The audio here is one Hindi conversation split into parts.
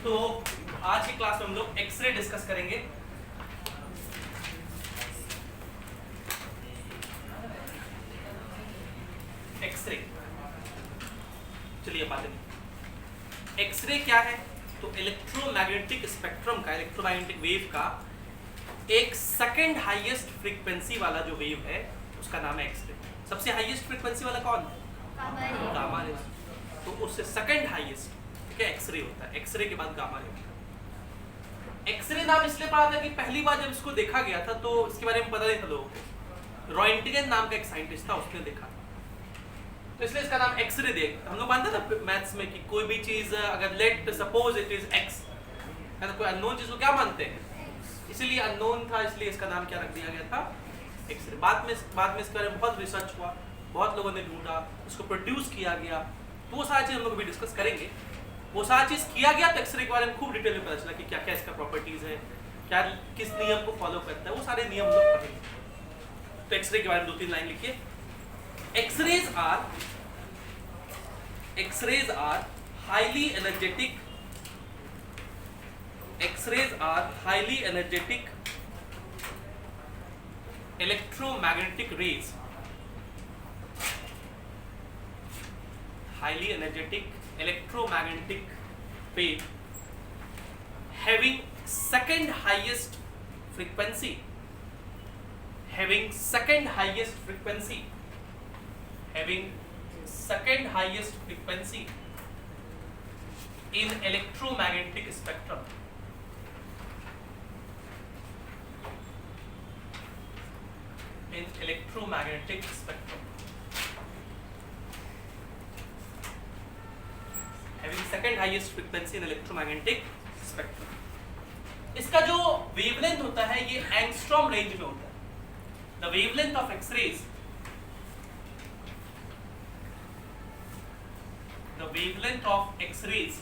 तो आज की क्लास में हम लोग एक्सरे डिस्कस करेंगे। एक्सरे, चलिए बात करें एक्सरे क्या है। तो इलेक्ट्रोमैग्नेटिक स्पेक्ट्रम का, इलेक्ट्रोमैग्नेटिक वेव का एक सेकंड हाईएस्ट फ्रीक्वेंसी वाला जो वेव है उसका नाम है एक्सरे। सबसे हाईएस्ट फ्रीक्वेंसी वाला कौन है? Gamma ray. तो उससे सेकंड हाईएस्ट ठीक है एक्सरे होता है। एक्सरे के बाद गामा रे होता है। एक्सरे नाम इसलिए पड़ा था कि पहली बार जब इसको देखा गया था तो इसके बारे में पता नहीं था लोगों को। रॉयंटिगन नाम का एक साइंटिस्ट था, उसने देखा, तो इसलिए इसका नाम एक्सरे दे। हम लोग मानते हैं ना मैथ्स में कि कोई भी चीज अगर let suppose it is x है तो कोई अननोन चीज को क्या मानते हैं, इसीलिए अननोन था, इसलिए इसका नाम क्या रख दिया गया था, एक्सरे। बाद में इसके बारे में बहुत रिसर्च हुआ, बहुत लोगों ने ढूंढा, उसको प्रोड्यूस किया गया, तो वो सारी चीज हम लोग भी डिस्कस करेंगे। वो सारी चीज किया गया तो एक्सरे के बारे में खूब डिटेल में पता चला कि क्या क्या इसका प्रॉपर्टीज है, क्या किस नियम को फॉलो करता है, वो सारे नियम हम लोग पढ़ेंगे। तो एक्सरे के बारे में 2-3 लाइन लिखिए। X-rays are highly energetic. X-rays are highly energetic electromagnetic rays. Highly energetic electromagnetic wave having second highest frequency. Having second highest frequency. Having second highest frequency in electromagnetic spectrum. In electromagnetic spectrum. Having second highest frequency in electromagnetic spectrum. इसका जो वेवलेंथ होता है ये एंगस्ट्रॉम रेंज में होता है। The wavelength of X-rays, the wavelength of X-rays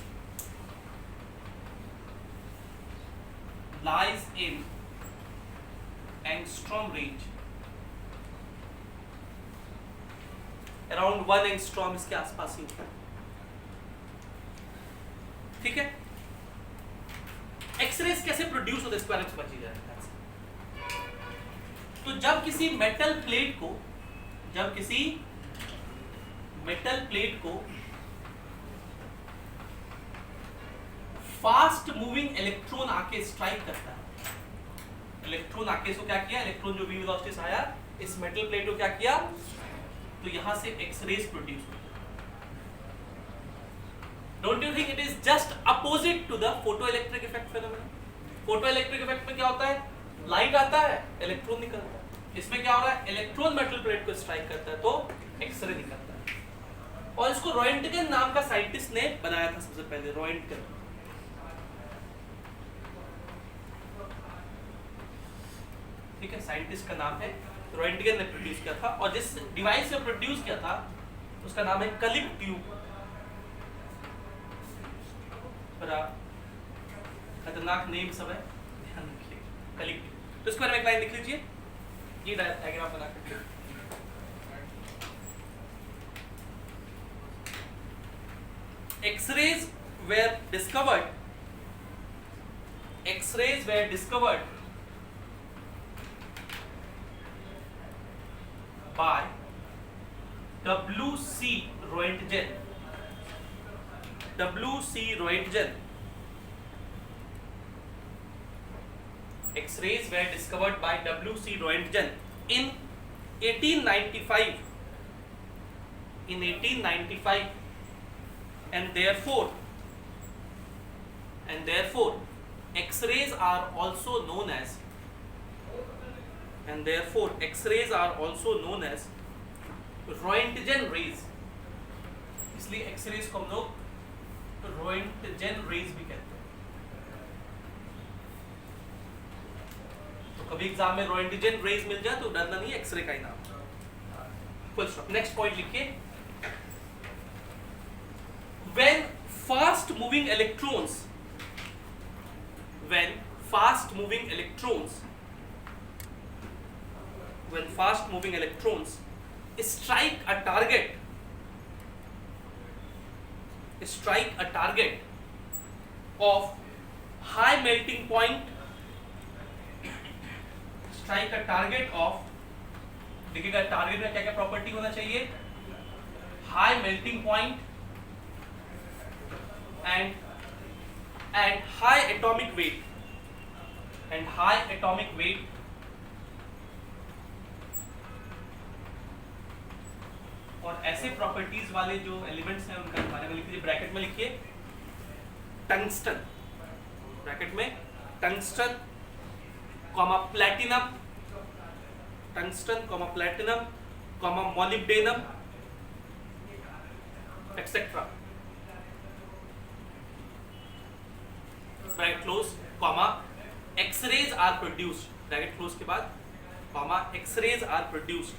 lies in angstrom range. Around 1 angstrom इसके आसपास ही होता है। ठीक है, एक्सरेज कैसे प्रोड्यूस होते हैं इसके बारे में समझिए जरा। तो जब किसी मेटल प्लेट को फास्ट मूविंग इलेक्ट्रॉन आके स्ट्राइक करता है, इलेक्ट्रॉन आके इसको क्या किया, इलेक्ट्रॉन जो वी वेलोसिटी से आया इस मेटल प्लेट को क्या किया, तो यहां से एक्सरेज प्रोड्यूस होते हैं। Don't you think it is just opposite to the photoelectric effect phenomena? Photoelectric effect में क्या होता है, लाइट आता है, इलेक्ट्रॉन निकलता है। इसमें क्या हो रहा है, इलेक्ट्रॉन मेटल प्लेट को स्ट्राइक करता है तो एक्सरे निकलता है। और इसको रॉयंटिगन नाम का साइंटिस्ट ने बनाया था सबसे पहले, रॉयंटिगन। ठीक है, साइंटिस्ट का नाम है रॉयंटिगन ने प्रोड्यूस किया था। और जिस डिवाइस से प्रोड्यूस किया था उसका नाम है कलिप ट्यूब। बड़ा खतरनाक नेम सब है, ध्यान रखिए, कलिप ट्यूब। तो इसके बारे में एक लाइन लिख लीजिए, ये डायग्राम बना करके। X-rays were discovered by W.C. Roentgen. W.C. Roentgen. X-rays were discovered by W.C. Roentgen in 1895. In 1895, and therefore, X-rays are also known as. And therefore, X-rays are also known as Roentgen rays. इसलिए X-rays को हम लोग Roentgen rays भी कहते हैं। तो कभी एग्जाम में Roentgen rays मिल जाए तो डरना नहीं है, X-ray का ही नाम। Full stop. नेक्स्ट पॉइंट लिखिए। When fast moving electrons strike a target of high melting point, strike a target of, देखिएगा टारगेट में क्या क्या प्रॉपर्टी होना चाहिए, high melting point and high atomic weight, और ऐसे प्रॉपर्टीज वाले जो एलिमेंट्स हैं उनका बारे में लिखिए, ब्रैकेट में लिखिए टंगस्टन, ब्रैकेट में tungsten comma platinum, tungsten comma platinum comma molybdenum etcetera, bracket close, comma X rays are produced, bracket close के बाद कॉमा एक्सरेज आर प्रोड्यूस्ड।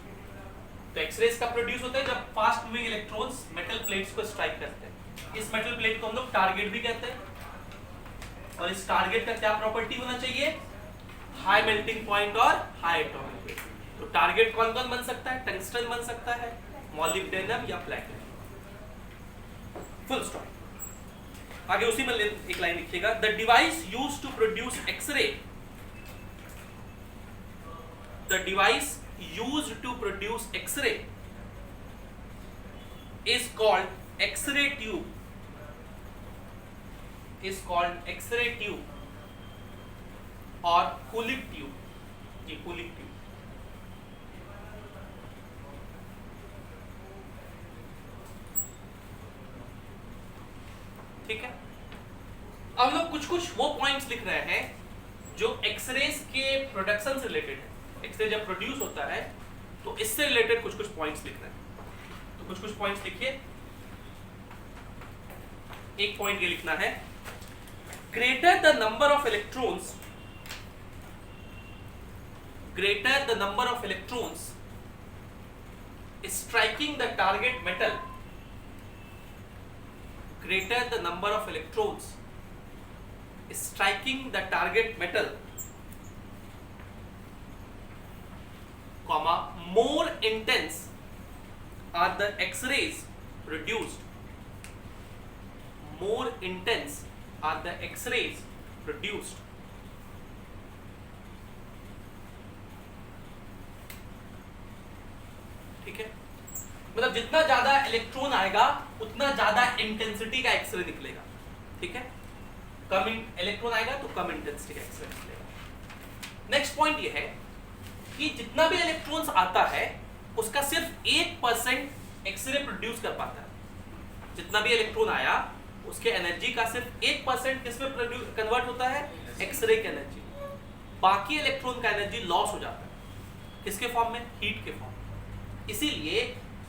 तो एक्सरेज का प्रोड्यूस होता है जब fast moving electrons metal plates को स्ट्राइक करते हैं। इस मेटल प्लेट को हम लोग टारगेट भी कहते हैं, और इस टारगेट का क्या प्रॉपर्टी होना चाहिए, हाई मेल्टिंग पॉइंट और हाई एटॉमिक वेट। तो टारगेट कौन कौन बन सकता है, टंगस्टन बन सकता है, मॉलिब्डेनम या प्लैटिनम, फुल स्टॉप। आगे उसी में एक लाइन लिखिएगा, the device used to produce X ray, the device used to produce X-ray is called X-ray tube, or Kulik tube, ये Kulik tube। ठीक है, अब हम लोग कुछ वो पॉइंट्स लिख रहे हैं जो एक्सरेज के प्रोडक्शन से रिलेटेड है। एक्सरे जब प्रोड्यूस होता है तो इससे रिलेटेड कुछ पॉइंट्स लिख रहे हैं, तो कुछ पॉइंट्स लिखिए। एक पॉइंट ये लिखना है, greater the number of electrons, striking the target metal, greater the number of electrons striking the target metal, comma, more intense are the X-rays produced, more intense are the X-rays produced, ठीक है, मतलब जितना ज्यादा इलेक्ट्रॉन आएगा उतना ज्यादा इंटेंसिटी का एक्सरे निकलेगा। ठीक है, कम इलेक्ट्रॉन आएगा तो कम इंटेंसिटी का एक्सरे निकलेगा। नेक्स्ट पॉइंट ये है कि जितना भी इलेक्ट्रॉन्स आता है उसका सिर्फ 1% एक्सरे प्रोड्यूस कर पाता है। जितना भी इलेक्ट्रॉन आया उसके एनर्जी का सिर्फ 1% किसमें कन्वर्ट होता है, एक्सरे की एनर्जी। बाकी इलेक्ट्रॉन का एनर्जी लॉस हो जाता है, किसके फॉर्म में, हीट के फॉर्म में। इसीलिए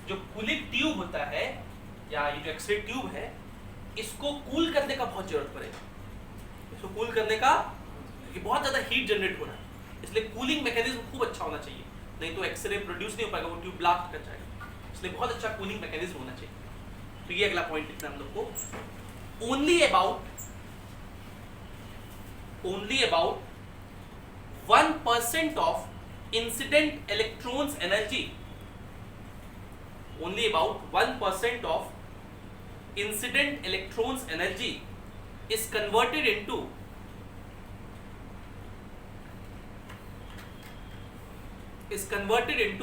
जो कूलिंग ट्यूब होता है या ये जो एक्सरे ट्यूब है, इसको कूल करने का बहुत जरूरत पड़ेगा। इसको कूल करने का, क्योंकि बहुत ज्यादा हीट जनरेट हो रहा है, इसलिए कूलिंग मैकेनिज्म खूब अच्छा होना चाहिए, नहीं तो एक्सरे प्रोड्यूस नहीं हो पाएगा, वो ट्यूब ब्लास्ट कर जाएगा। इसलिए बहुत अच्छा कूलिंग मैकेनिज्म होना चाहिए। तो ये अगला पॉइंट लिखना हम लोग को, only about 1% of incident electrons energy, only about 1% of incident electrons energy is converted into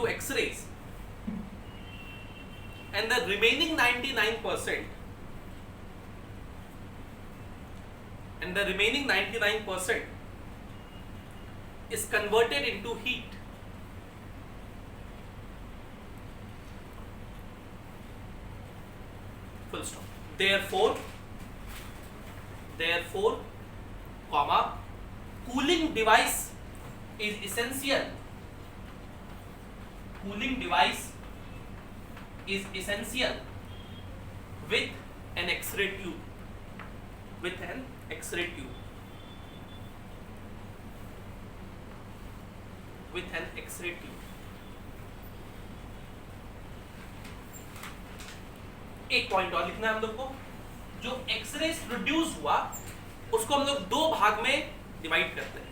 X-rays, and the remaining 99% is converted into heat. Full stop. Therefore, comma, cooling device is essential. Cooling device is essential with an X-ray tube. With an X-ray tube. With an X-ray tube. एक पॉइंट और लिखना है हम लोग को, जो एक्सरे प्रोड्यूस हुआ उसको हम लोग दो भाग में डिवाइड करते हैं।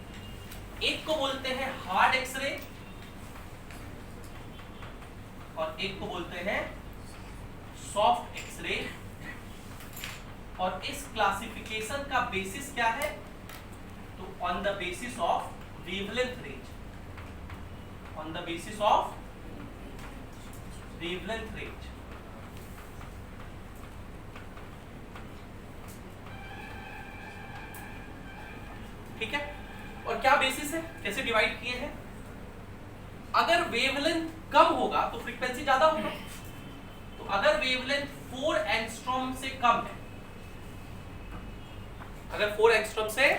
एक को बोलते हैं हार्ड एक्सरे और एक को बोलते हैं सॉफ्ट एक्सरे और इस क्लासिफिकेशन का बेसिस क्या है? तो on the basis of wavelength range, on the basis of wavelength range. ठीक है, और क्या बेसिस है, कैसे डिवाइड किए हैं? अगर वेवलेंथ कम होगा तो फ्रीक्वेंसी ज्यादा होगा। तो अगर वेवलेंथ 4 एंगस्ट्रॉम से कम है, अगर 4 एंगस्ट्रॉम से,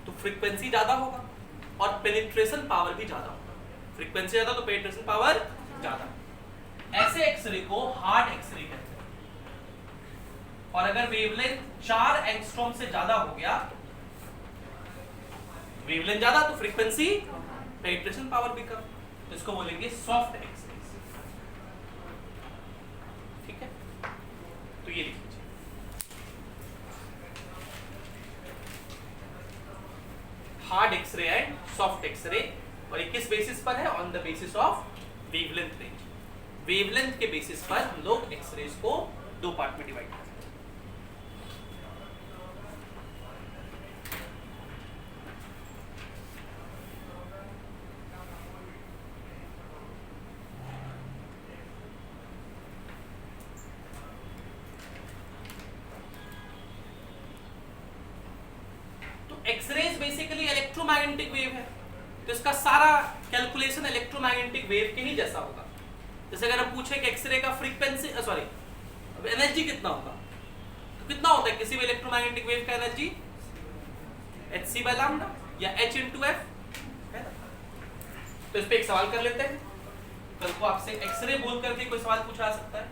तो फ्रीक्वेंसी ज्यादा होगा और पेनिट्रेशन पावर भी ज्यादा होगा। फ्रीक्वेंसी ज्यादा तो पेनिट्रेशन पावर ज्यादा। ऐसे एक्सरे को हार्ड एक्सरे कहते हैं। और अगर वेवलेंथ 4 एंगस्ट्रॉम से ज्यादा हो गया, वेवलेंथ ज्यादा तो फ्रीक्वेंसी, पेनिट्रेशन पावर भी कम, तो इसको बोलेंगे सॉफ्ट एक्सरेज। ठीक है, तो ये लिख लीजिए। Hard X ray and soft X ray, और ये किस बेसिस पर है? On the basis of wavelength range. Wavelength के बेसिस पर हम लोग एक्सरेज को दो पार्ट में डिवाइड करते हैं। एक्सरेज बेसिकली इलेक्ट्रोमैग्नेटिक वेव है, तो इसका सारा कैलकुलेशन इलेक्ट्रोमैग्नेटिक वेव के ही जैसा होगा। जैसे अगर हम पूछे कि एक्सरे का फ्रीक्वेंसी एनर्जी कितना होगा, तो कितना होता है किसी भी इलेक्ट्रोमैग्नेटिक वेव का एनर्जी? hc by लैम्डा या h into f है ना। तो इस पे एक सवाल कर लेते हैं। कल को आपसे एक्सरे बोल करके कोई सवाल पूछा जा सकता है,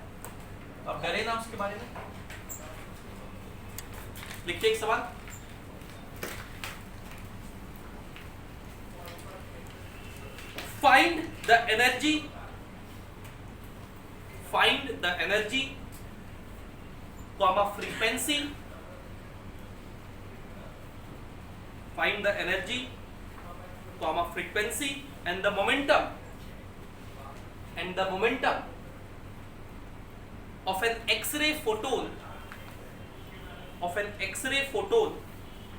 तो आप डरे ना उसके बारे में। लिखिए एक सवाल। Find the energy, comma frequency, find the energy, comma frequency and the momentum of an X-ray photon,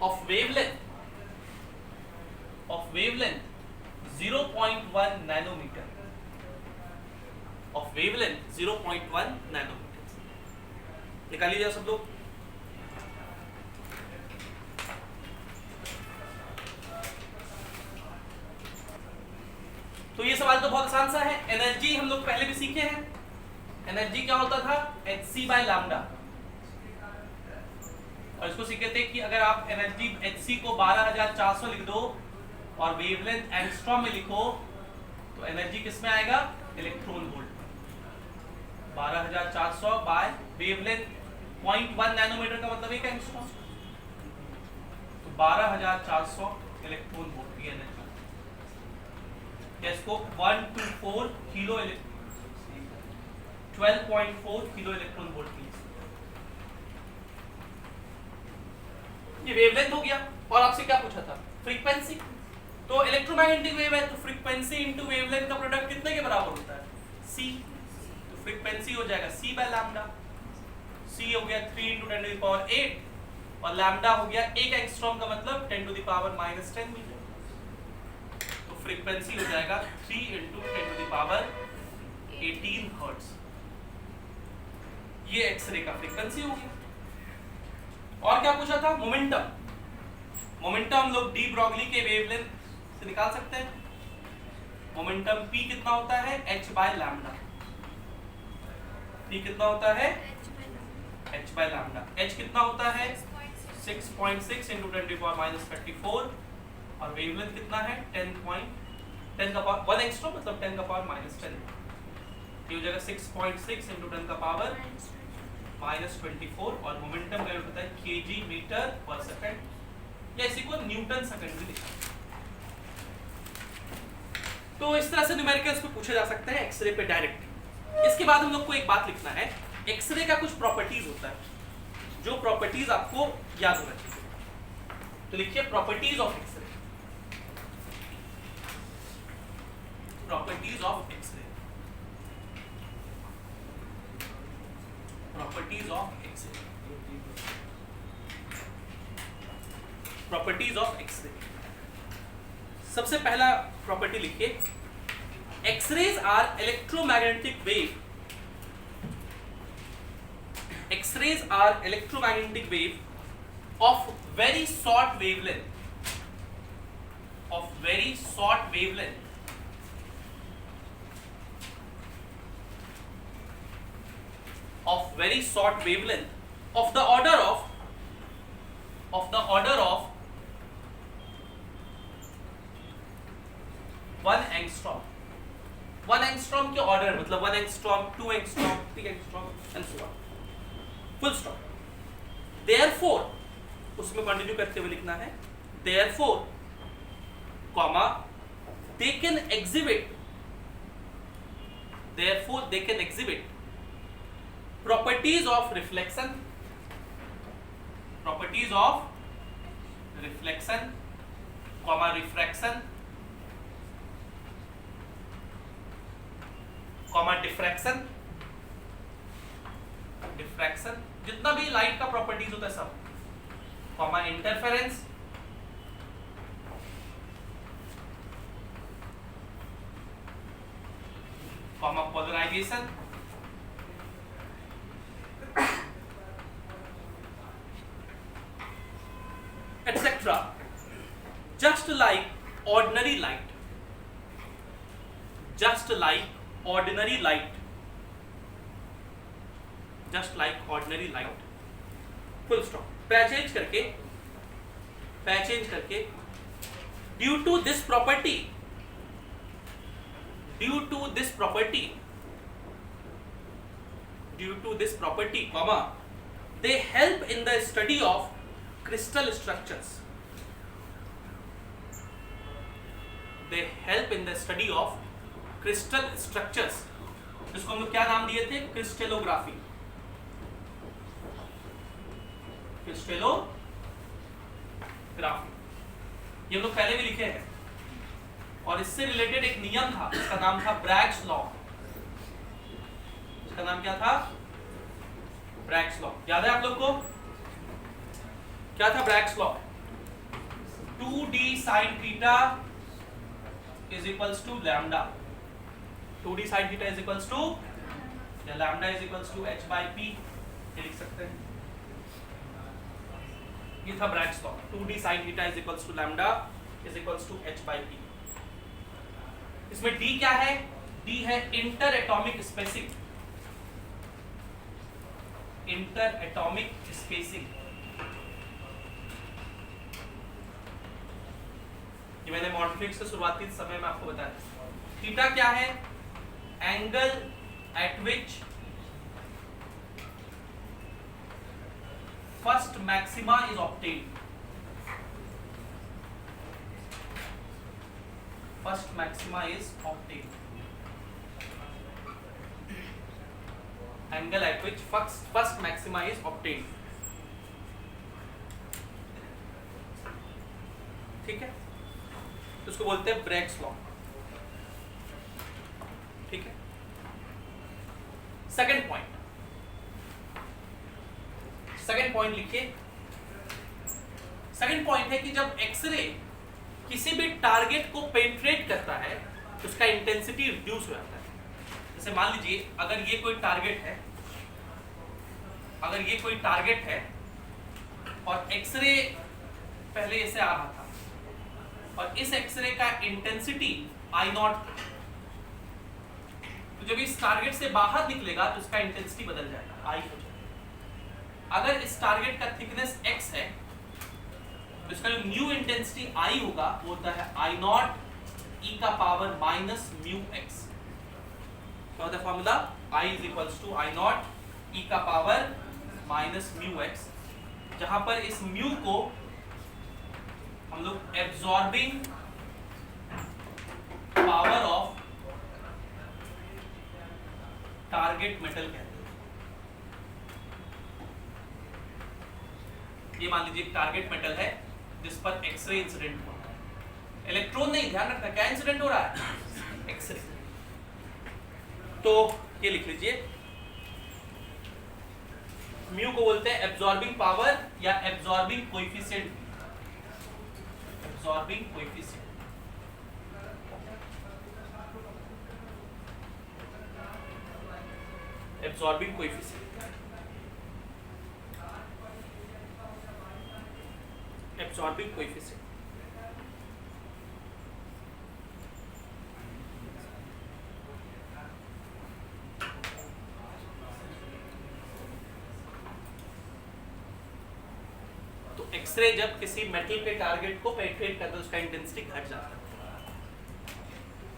of wavelength 0.1 nanometre, of wavelength 0.1 nanometre. निकाल लीजिए सब लोग। तो ये सवाल तो बहुत आसान सा है। एनर्जी हम लोग पहले भी सीखे हैं। एनर्जी क्या होता था? hc by lambda. और इसको सीखे थे कि अगर आप एनर्जी hc को 12400 लिख दो और वेवलेंथ एंगस्ट्रॉम में लिखो, तो एनर्जी किस में आएगा? Electron volt. 12400 by wavelength 0.1 nanometre का मतलब एक एंगस्ट्रॉम, तो 12400 इलेक्ट्रॉन वोल्ट की एनर्जी। इसको 124 किलो 12.4 किलो इलेक्ट्रॉन वोल्ट की। ये वेवलेंथ हो गया। और आपसे क्या पूछा था? फ्रीक्वेंसी। तो इलेक्ट्रोमैग्नेटिक वेव है, तो फ्रीक्वेंसी इनटू वेवलेंथ का प्रोडक्ट कितने के बराबर होता है? c। तो फ्रीक्वेंसी हो जाएगा c बाय लैम्डा। c हो गया 3 × 10⁸ और लैम्डा हो गया 1 एंगस्ट्रॉम का मतलब 10⁻⁻10 मीटर। तो फ्रीक्वेंसी हो जाएगा 3 × 10⁻18 हर्ट्ज। ये एक्सरे का फ्रीक्वेंसी हो गया। और क्या पूछा था? मोमेंटम। मोमेंटम हम लोग डी ब्रॉगली के वेवलेंथ से निकाल सकते हैं। मोमेंटम p कितना होता है? h by lambda. p कितना होता है? h by lambda. h कितना होता है? 6.6 × 10⁻34 और वेवलेंथ कितना है? 10 का पावर 1 एंगस्ट्रॉम मतलब 10⁻10। ये हो जाएगा 6.6 × 10⁻24 और मोमेंटम का यूनिट होता है kg मीटर पर सेकंड, या इसी को न्यूटन सेकंड भी लिखा। तो इस तरह से न्यूमेरिकल्स पे पूछे जा सकते हैं एक्सरे पे डायरेक्ट। इसके बाद हम लोग को एक बात लिखना है, एक्सरे का कुछ प्रॉपर्टीज होता है, जो प्रॉपर्टीज आपको याद होना चाहिए। तो लिखिए properties of X ray. Properties of X ray. Properties of X ray. Properties of X ray. सबसे पहला प्रॉपर्टी लिखिए, X rays are electromagnetic wave, X rays are electromagnetic wave of very short wavelength, of very short wavelength, of very short wavelength of the order of 1 angstrom, 1 angstrom के ऑर्डर, मतलब 1 angstrom, 2 angstrom, 3 angstrom and so on, full stop। therefore उसमें कंटिन्यू करते हुए लिखना है, therefore comma they can exhibit, therefore they can exhibit properties of reflection, properties of reflection, comma refraction, comma diffraction, diffraction जितना भी लाइट का प्रॉपर्टीज होता है सब, comma interference, comma polarization, etc. just like ordinary light, just like ordinary light, just like ordinary light, full stop। पैचेंज करके due to this property, due to this property comma they help in the study of crystal structures, they help in the study of crystal structures, जिसको हम लोग क्या नाम दिए थे, क्रिस्टलोग्राफी, क्रिस्टलोग्राफी, ये हम लोग पहले भी लिखे हैं। और इससे रिलेटेड एक नियम था, इसका नाम था ब्रैग्स लॉ, इसका नाम क्या था, ब्रैग्स लॉ, याद है आप लोग को? क्या था Bragg's law? 2d sin theta is equals to lambda, 2d sin theta is equals to, या lambda is equals to h by p, ये लिख सकते हैं। ये था Bragg's law, 2d sin theta is equals to lambda is equals to h by p। इसमें d क्या है? d है inter atomic spacing, inter atomic spacing, ये मैंने मॉडल फिजिक्स के शुरुआती समय में आपको बताया। थीटा क्या है? Angle eight which first maxima is obtained, first maxima is obtained, angle eight which first maxima is obtained, ठीक है? तो उसको बोलते हैं ब्रैग्स लॉ, ठीक है? सेकंड पॉइंट लिखिए। सेकंड पॉइंट है कि जब एक्सरे किसी भी टारगेट को पेनिट्रेट करता है तो उसका इंटेंसिटी रिड्यूस हो जाता है। जैसे मान लीजिए अगर ये कोई टारगेट है, और एक्सरे पहले ऐसे आ रहा था, और इस एक्सरे का इंटेंसिटी I0, तो जब इस टारगेट से बाहर निकलेगा तो इसका इंटेंसिटी बदल जाएगा, I हो जाएगा। अगर इस टारगेट का थिकनेस x है तो इसका जो न्यू इंटेंसिटी I होगा वो होता है I0 e का पावर माइनस म्यू x। क्या होता है formula? I is equals to I0 e का पावर माइनस म्यू x, जहां पर इस म्यू को हम लोग absorbing power of target metal कहते हैं। ये मान लीजिए टारगेट मेटल है जिस पर एक्सरे इंसिडेंट हो रहा है, इलेक्ट्रॉन नहीं, ध्यान रखना क्या इंसिडेंट हो रहा है, एक्सरे। तो ये लिख लीजिए, म्यू को बोलते हैं एब्जॉर्बिंग पावर या absorbing coefficient, absorbing coefficient. Absorbing coefficient, absorbing coefficient. तो एक्सरे जब किसी मेटल के टारगेट को पेनिट्रेट करता है उसका इंटेंसिटी घट जाता है।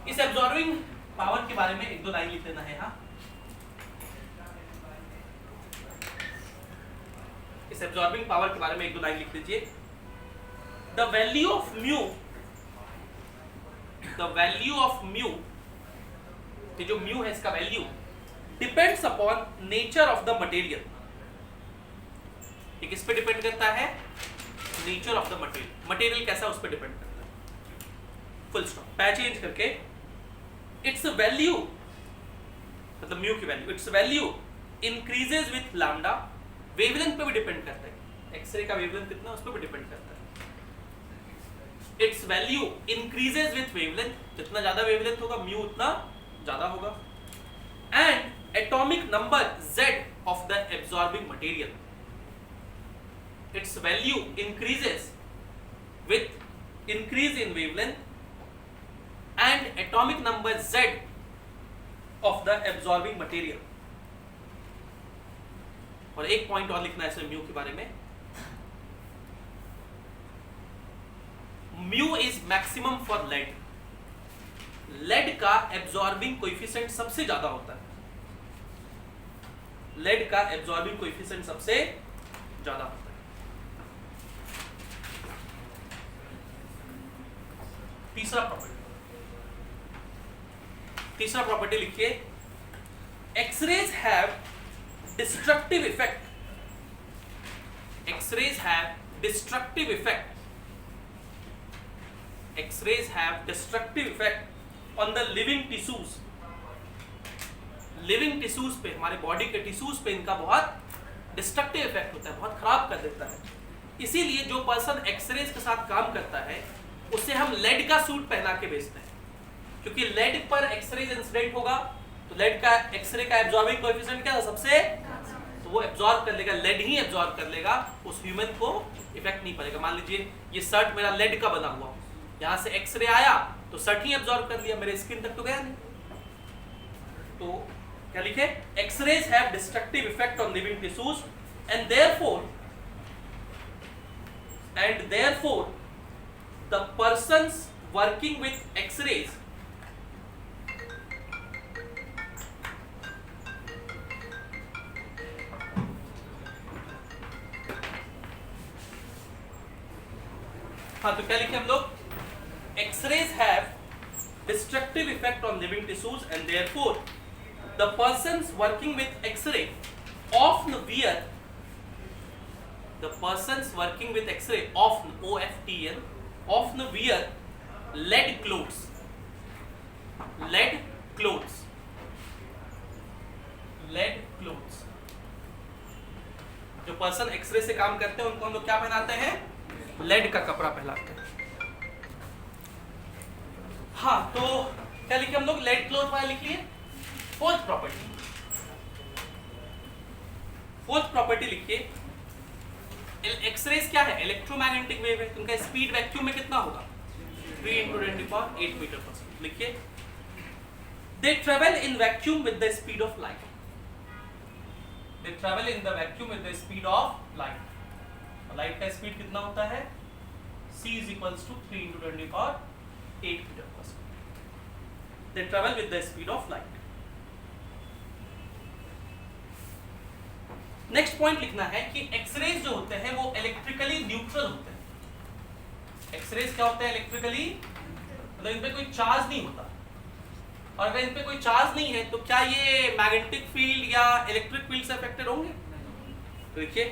इस एब्जॉर्बिंग पावर के बारे में एक दो लाइन लिख लेना है। हाँ, इस एब्जॉर्बिंग पावर के बारे में एक दो लाइन लिख लीजिए। The value of mu, the value of mu, ये जो म्यू है इसका value depends upon nature of the material. ये किस पे डिपेंड करता है? Nature of the material. Material कैसा उस पर डिपेंड करता है। Full stop. पै चेंज करके इट्स वैल्यू, मतलब म्यू की value, it's value increases with lambda. Wavelength पे भी डिपेंड करता है, एक्सरे का वेवलेंथ कितना उस पर भी डिपेंड करता है। It's value increases with wavelength, जितना ज्यादा वेवलेंथ होगा म्यू उतना ज्यादा होगा। And atomic number Z of the absorbing material, its value increases with increase in wavelength and atomic number Z of the absorbing material। और एक पॉइंट और लिखना है इसमें म्यू के बारे में। Mu is maximum for lead. Lead का एब्जॉर्बिंग कोएफिशिएंट सबसे ज्यादा होता है। लेड का एब्जॉर्बिंग कोएफिशिएंट सबसे ज्यादा होता है। तीसरा प्रॉपर्टी लिखिए। X rays have destructive effect, X rays have destructive effect, X rays have destructive effect on the living tissues. Living tissues पे, हमारे बॉडी के टिश्यूज पे इनका बहुत डिस्ट्रक्टिव इफेक्ट होता है, बहुत खराब कर देता है। इसीलिए जो पर्सन एक्सरेज के साथ काम करता है उसे हम लेड का सूट पहना के भेजते हैं, क्योंकि लेड पर एक्सरेज इंसिडेंट होगा तो लेड का एक्सरे का एब्जॉर्बिंग कोएफिशिएंट क्या है? सबसे, तो वो एब्जॉर्ब कर लेगा, लेड ही एब्जॉर्ब कर लेगा, उस ह्यूमन को इफेक्ट नहीं पड़ेगा। मान लीजिए ये शर्ट मेरा लेड का बना हुआ, यहाँ से एक्सरे आया तो शर्ट ही एब्जॉर्ब कर लिया, मेरे स्किन तक तो गया नहीं। तो क्या लिखे? X rays have destructive effect on living tissues and therefore the persons working with x-rays हाँ, तो क्या लिखे हम लोग? X-rays have destructive effect on living tissues and therefore the persons working with X-ray often wear, the persons working with X-ray often, OFTN, often wear lead clothes, lead clothes, lead clothes। जो पर्सन एक्सरे से काम करते हैं उनको हम लोग क्या पहनाते हैं? लेड का कपड़ा पहनाते हैं। हाँ, तो क्या लिखे हम लोग? लेड क्लॉथ वाला लिख लिए। फोर्थ प्रॉपर्टी लिखिए। एक्सरेज क्या है? इलेक्ट्रोमैग्नेटिक वेव है, उनका स्पीड वैक्यूम में कितना होगा? 3 × 10⁸ मीटर पर सेकंड। लिखिए, they travel in vacuum with the speed of light, they travel in the vacuum with the speed of light. Light का स्पीड कितना होता है? c = 3 × 10⁸ मीटर पर second. They travel with the speed of light. Next point लिखना है कि एक्सरेज जो होते हैं वो इलेक्ट्रिकली न्यूट्रल होते हैं। एक्सरेज क्या होते हैं? इलेक्ट्रिकली, मतलब इन पे कोई चार्ज नहीं होता, और अगर इन पे कोई चार्ज नहीं है तो क्या ये मैग्नेटिक फील्ड या इलेक्ट्रिक फील्ड से अफेक्टेड होंगे? तो देखिए,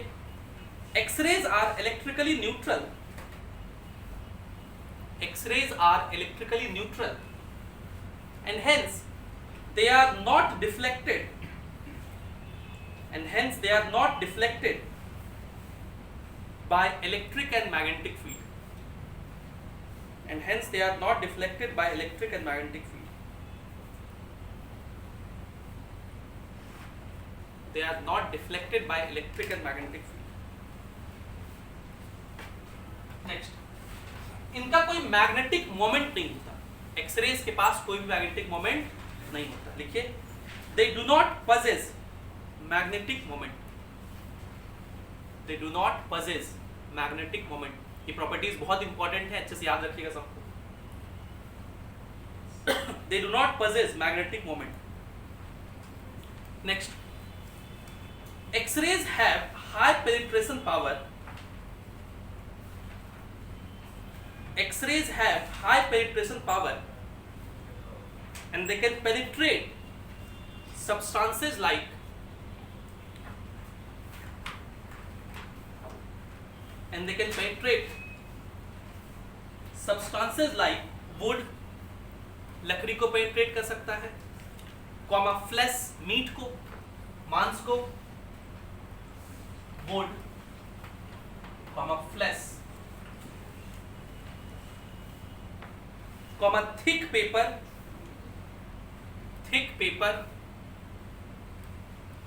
X-rays are electrically neutral, X-rays are electrically neutral and hence they are not deflected, and hence they are not deflected by electric and magnetic field। and hence they are not deflected by electric and magnetic field. They are not deflected by electric and magnetic field. Next, इनका कोई मैग्नेटिक मोमेंट नहीं होता. एक्सरेज के पास कोई भी मैग्नेटिक मोमेंट नहीं होता. लिखिए, they do not possess magnetic moment. They do not possess magnetic moment. ये प्रॉपर्टीज बहुत इंपॉर्टेंट है, अच्छे से याद रखिएगा सबको. They do not possess magnetic moment. Next, X-rays have high penetration power. X-rays have high penetration power, and they can penetrate substances like wood, लकड़ी को पेनिट्रेट कर सकता है, कॉमा फ्लेश, मीट को, मांस को, wood, comma flesh, comma thick paper,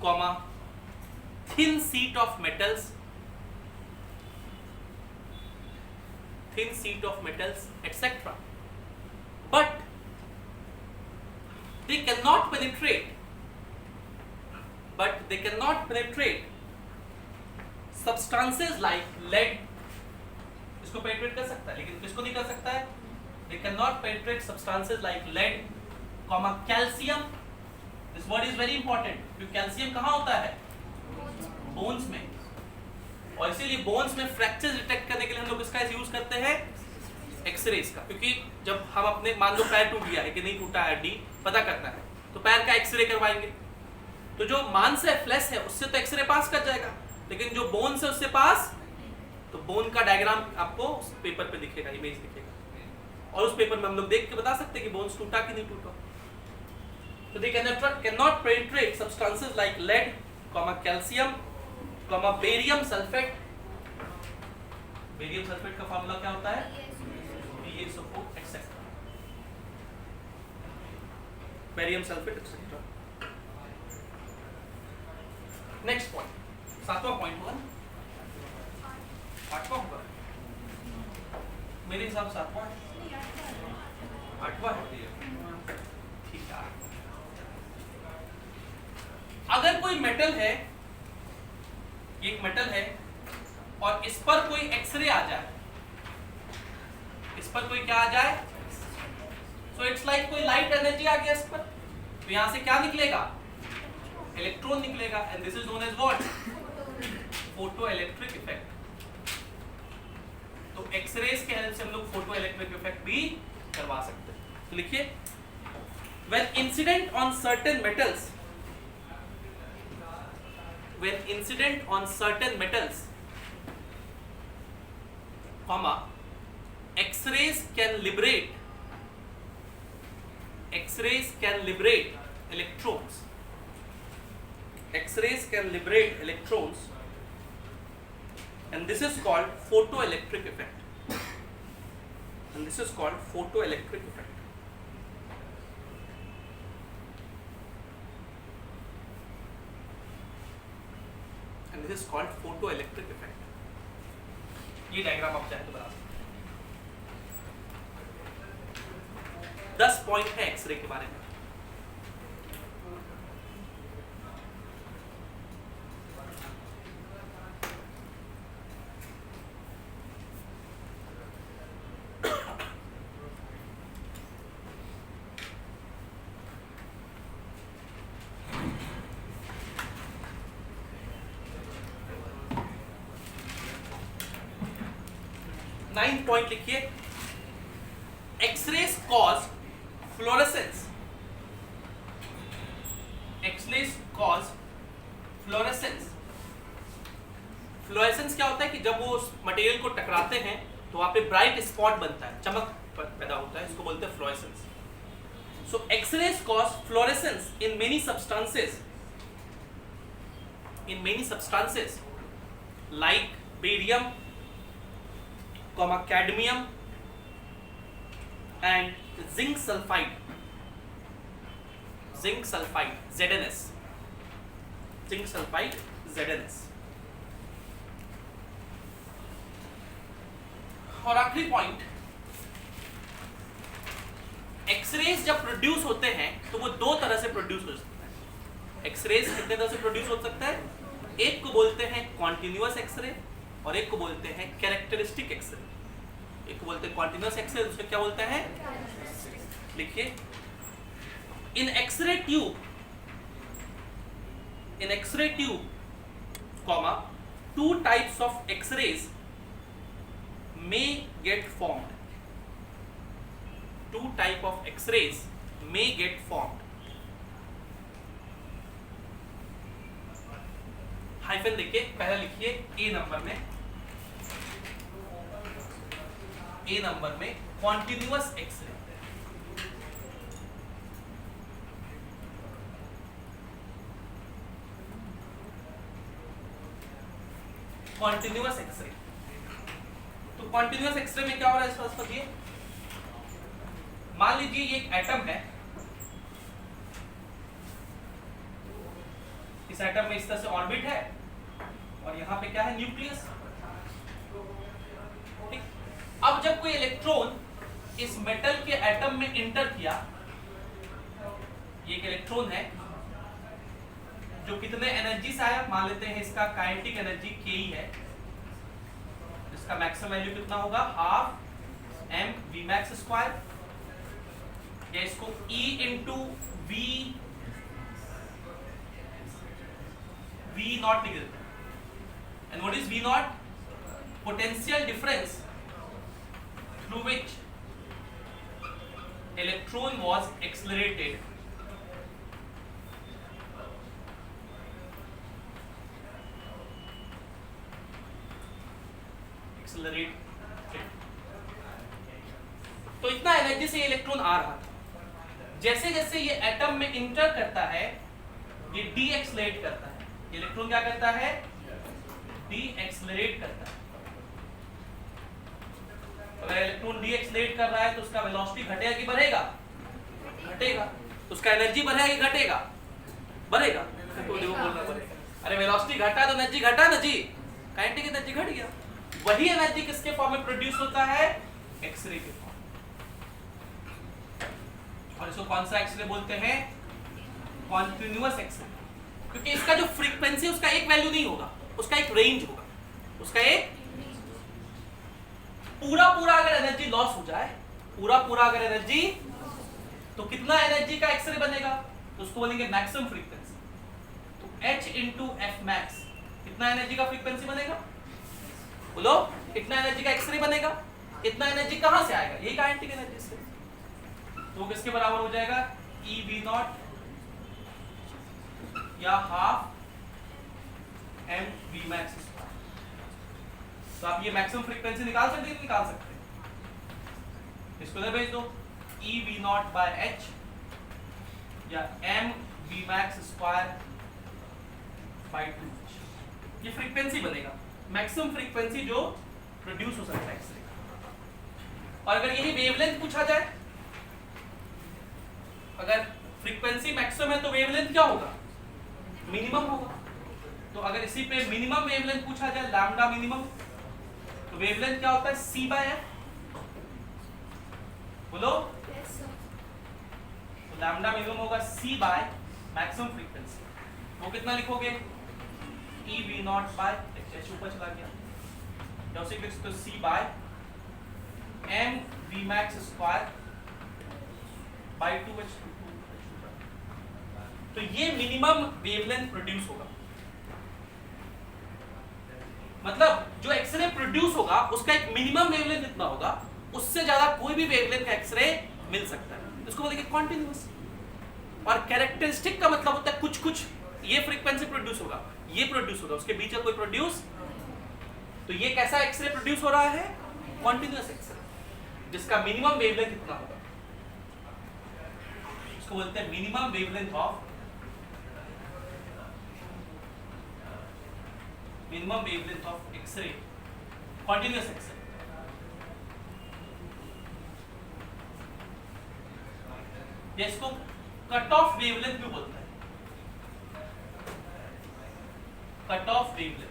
comma thin sheet of metals, etc. But they cannot penetrate substances like lead. इसको पेनिट्रेट कर सकता है, लेकिन किसको नहीं कर सकता है? They cannot penetrate substances like lead, comma calcium. This word is very important. क्योंकि कैल्शियम कहाँ होता है? बोन्स में. और इसीलिए बोन्स में फ्रैक्चर डिटेक्ट करने के लिए हम लोग इसका यूज करते हैं, एक्सरेज का. क्योंकि जब हम अपने, मान लो पैर टूट गया है कि नहीं टूटा है, हड्डी पता करना है, तो पैर का एक्सरे करवाएंगे. तो जो मांस है, फ्लैश है, उससे तो एक्सरे पास कर जाएगा, लेकिन जो बोन्स है उससे पास, तो बोन का डायग्राम आपको उस पेपर पे दिखेगा, इमेज दिखेगा, और उस पेपर में हम लोग देख के बता सकते हैं कि बोन्स टूटा कि नहीं टूटा. तो they cannot penetrate substances like lead, calcium, barium sulfate. Barium sulphate का फार्मूला क्या होता है? BaSO4 etc. Barium sulphate etc. Next point, 7वां पॉइंट हुआ, 8वां हुआ मेरे हिसाब से, 8वां है, 8वां है. ठीक है. अगर कोई मेटल है, एक मेटल है, और इस पर कोई एक्सरे आ जाए, सो इट्स लाइक कोई लाइट एनर्जी आ गया इस पर, तो यहां से क्या निकलेगा? इलेक्ट्रॉन निकलेगा, and this is known as what? Photo electric effect. तो एक्सरेज के हेल्प से हम लोग फोटो इलेक्ट्रिक इफेक्ट भी करवा सकते हैं. तो लिखिए, when incident on certain metals, comma, X-rays can liberate electrons. And this is called photoelectric effect. And this is called photoelectric effect. ये डायग्राम आप चाहे तो बना सकते हैं. 10 पॉइंट है एक्सरे के बारे में. नाइन्थ पॉइंट लिखिए, एक्सरेज कॉज फ्लोरेसेंस. फ्लोरेसेंस क्या होता है कि जब वो उस मटेरियल को टकराते हैं तो वहां पे ब्राइट स्पॉट बनता है, चमक पैदा होता है, इसको बोलते हैं fluorescence. So X-rays cause fluorescence in many substances like barium, cadmium, and zinc sulfide, ZNS, zinc sulfide ZNS। और आखिरी पॉइंट, एक्सरेज जब प्रोड्यूस होते हैं तो वो दो तरह से प्रोड्यूस हो सकता है। एक्सरेज कितने तरह से प्रोड्यूस हो सकता है? एक को बोलते हैं कॉन्टिन्यूअस एक्सरे और एक को बोलते हैं कैरेक्टरिस्टिक एक्सरे। एक को बोलते हैं कॉन्टिन्यूअस एक्सरे, दूसरे क्या बोलते हैं? लिखिए, in X ray tube comma two types of X rays may get formed, two type of x-rays may get formed। Hyphen देखिए, पहले लिखिए ए नंबर में कॉन्टिन्यूअस एक्सरे, कॉन्टिन्यूअस एक्सरे। तो कॉन्टिन्यूअस एक्सरे में क्या हो रहा है? इस पर मान लीजिए ये एक एटम है, इस एटम में इस तरह से ऑर्बिट है और यहाँ पे क्या है? न्यूक्लियस। ठीक, अब जब कोई इलेक्ट्रॉन इस मेटल के एटम में इंटर किया, ये एक इलेक्ट्रॉन है जो कितने एनर्जी से आया? मान लेते हैं इसका काइनेटिक एनर्जी k है, इसका मैक्सिमम वैल्यू कितना होगा? Half m v max square, या इसको E इंटू v नॉट लिख देते हैं। And what is v not? Potential difference through which electron was accelerated तो इतना एनर्जी से ये इलेक्ट्रॉन आ रहा था। जैसे जैसे ये एटम में इंटर करता है, ये डी एक्सलरेट करता है। ये इलेक्ट्रॉन क्या करता है? डी एक्सलरेट करता है। अगर इलेक्ट्रॉन डी एक्सलरेट कर रहा है तो उसका वेलोसिटी घटेगा कि बढ़ेगा? घटेगा। उसका एनर्जी बढ़ेगा कि घटेगा? बढ़ेगा। अरे वेलोसिटी घटा तो एनर्जी घटा ना जी, काइनेटिक एनर्जी घट गया। वही एनर्जी किसके फॉर्म में प्रोड्यूस होता है? एक्सरे के फॉर्म। और इसको कौन सा एक्सरे बोलते हैं? Continuous X-ray. क्योंकि इसका जो फ्रीक्वेंसी उसका एक वैल्यू नहीं होगा, उसका एक रेंज होगा, उसका एक पूरा अगर एनर्जी लॉस हो जाए, पूरा अगर एनर्जी, तो कितना एनर्जी का एक्सरे बनेगा? तो उसको बोलेंगे मैक्सिमम फ्रीक्वेंसी। तो H इंटू एफ मैक्स, कितना एनर्जी का फ्रीक्वेंसी बनेगा? बोलो, कितना एनर्जी का एक्सरे बनेगा? इतना एनर्जी कहां से आएगा? यही काइनेटिक एनर्जी से। तो किसके बराबर हो जाएगा? E v नॉट या half m v max square. तो आप ये मैक्सिमम फ्रीक्वेंसी निकाल सकते हैं? निकाल सकते हैं। इसको इधर भेज दो, E v naught by h या m v max square by 2। ये फ्रीक्वेंसी बनेगा, मैक्सिमम फ्रीक्वेंसी जो प्रोड्यूस हो सकता है एक्सरे का। और अगर यही वेवलेंथ पूछा जाए, अगर फ्रीक्वेंसी मैक्सिमम है तो वेवलेंथ क्या होगा? मिनिमम होगा। तो अगर इसी पे मिनिमम वेवलेंथ पूछा जाए, लैम्डा मिनिमम, तो वेवलेंथ क्या होता है? c by f। बोलो, तो लैम्डा मिनिमम होगा c बाय मैक्सिमम फ्रीक्वेंसी। वो कितना लिखोगे? E v naught by h, ऊपर चला गया, या उसे लिख सकते हो c by m v max square by 2h। तो ये मिनिमम वेवलेंथ प्रोड्यूस होगा। मतलब जो एक्सरे प्रोड्यूस होगा उसका एक मिनिमम वेवलेंथ इतना होगा, उससे ज्यादा कोई भी वेवलेंथ का एक्सरे मिल सकता है। इसको बोलेंगे कॉन्टिन्यूअस। और कैरेक्टरिस्टिक का मतलब होता है कुछ ये फ्रीक्वेंसी प्रोड्यूस होगा, ये प्रोड्यूस होगा, उसके बीच में कोई प्रोड्यूस। तो ये कैसा एक्सरे प्रोड्यूस हो रहा है? कॉन्टिन्यूअस एक्सरे, जिसका मिनिमम वेवलेंथ इतना होगा। इसको बोलते हैं minimum wavelength of X-ray, continuous X-ray. जिसको कट ऑफ वेवलेंथ भी बोलते हैं, कट ऑफ वेवलेंथ।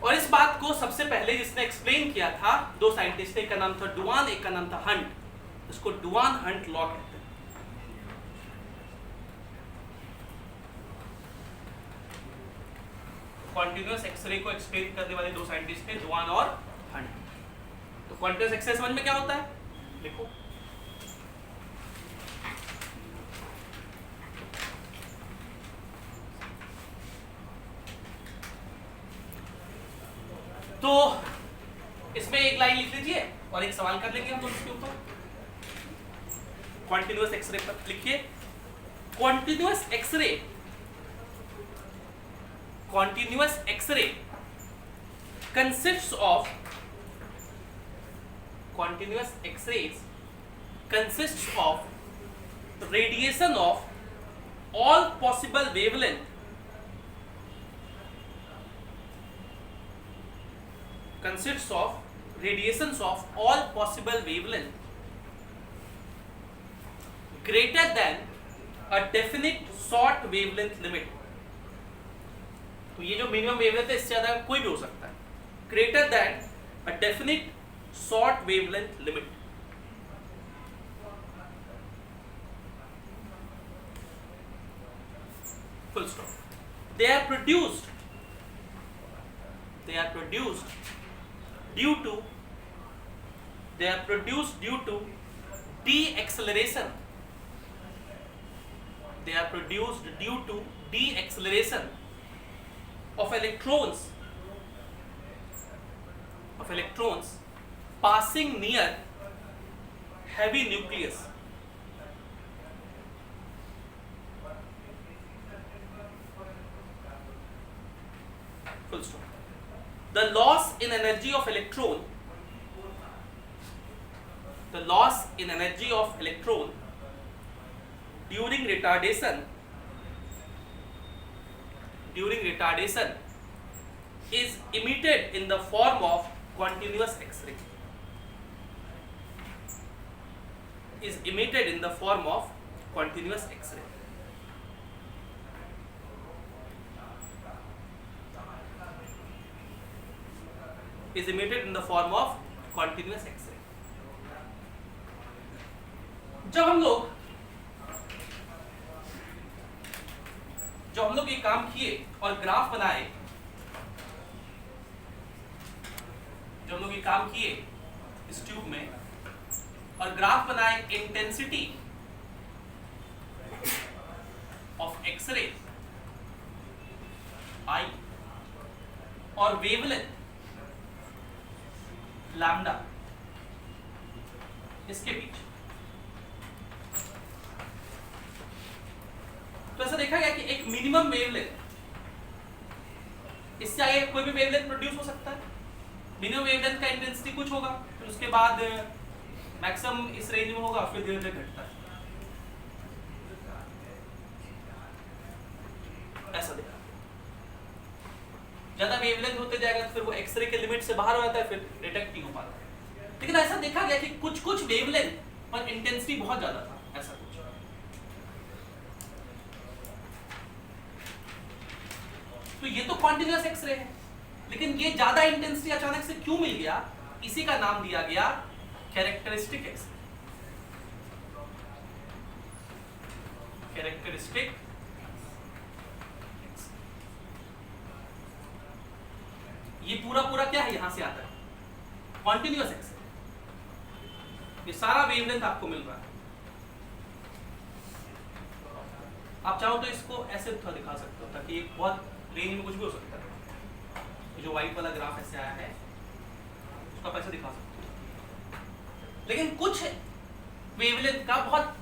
और इस बात को सबसे पहले जिसने एक्सप्लेन किया था दो साइंटिस्ट, एक का नाम था डुआन, एक का नाम था हंट। इसको डुआन हंट लॉ कहते हैं। कॉन्टिन्यूअस एक्सरे को एक्सप्लेन करने वाले दो साइंटिस्ट थे, डुआन और हंट। तो कॉन्टिन्यूअस एक्सरे समझ में क्या होता है, लिखो। तो इसमें एक लाइन लिख लीजिए और एक सवाल कर लेंगे हम दोनों इसके ऊपर। कॉन्टिन्यूअस एक्सरे पर लिखिए, continuous X-ray, continuous X-ray consists of, continuous X-rays consists of radiation of all possible wavelength, consists of radiations of all possible wavelength greater than a definite short wavelength limit। तो ये जो मिनिमम वेवलेंथ है इससे ज्यादा कोई भी हो सकता है, greater than a definite short wavelength limit. Full stop. They are produced due to de-acceleration of electrons passing near heavy nucleus। Full stop। The loss in energy of electron during retardation is emitted in the form of continuous X-ray। Is emitted in the form of continuous X-ray। Is emitted in the form of continuous X-ray। जब हम लोग ये काम किए और ग्राफ बनाए, जब हम लोग ये काम किए इस ट्यूब में और ग्राफ बनाए इंटेंसिटी ऑफ एक्सरे आई और वेवलेंथ लैम्डा, इसके बीच तो ऐसा देखा गया कि एक मिनिमम वेवलेंथ, इससे आगे कोई भी वेवलेंथ प्रोड्यूस हो सकता है। मिनिमम वेवलेंथ का इंटेंसिटी कुछ होगा, फिर उसके बाद मैक्सिमम इस रेंज में होगा, फिर धीरे धीरे घटता है। ऐसा देखा, ज्यादा वेवलेंथ होते जाएगा तो फिर वो एक्सरे के लिमिट से बाहर हो जाता है, फिर डिटेक्ट नहीं हो पाता। लेकिन ऐसा देखा गया कि कुछ वेवलेंथ पर इंटेंसिटी बहुत ज्यादा था, ऐसा कुछ। तो ये तो कॉन्टिन्यूअस एक्सरे है, लेकिन ये ज्यादा इंटेंसिटी अचानक से क्यों मिल गया, इसी का नाम दिया गया कैरेक्टरिस्टिक एक्सरे। कैरेक्टरिस्टिक ये पूरा क्या है, यहां से आता है कॉन्टिन्यूअस एक्सरे। ये सारा वेवलेंथ आपको मिल रहा है। आप चाहो तो इसको ऐसे थोड़ा दिखा सकते हो ताकि एक बहुत रेंज में कुछ भी हो सकता है। ये जो व्हाइट वाला ग्राफ ऐसे आया है उसको आप ऐसे दिखा सकते हो, लेकिन कुछ वेवलेंथ का बहुत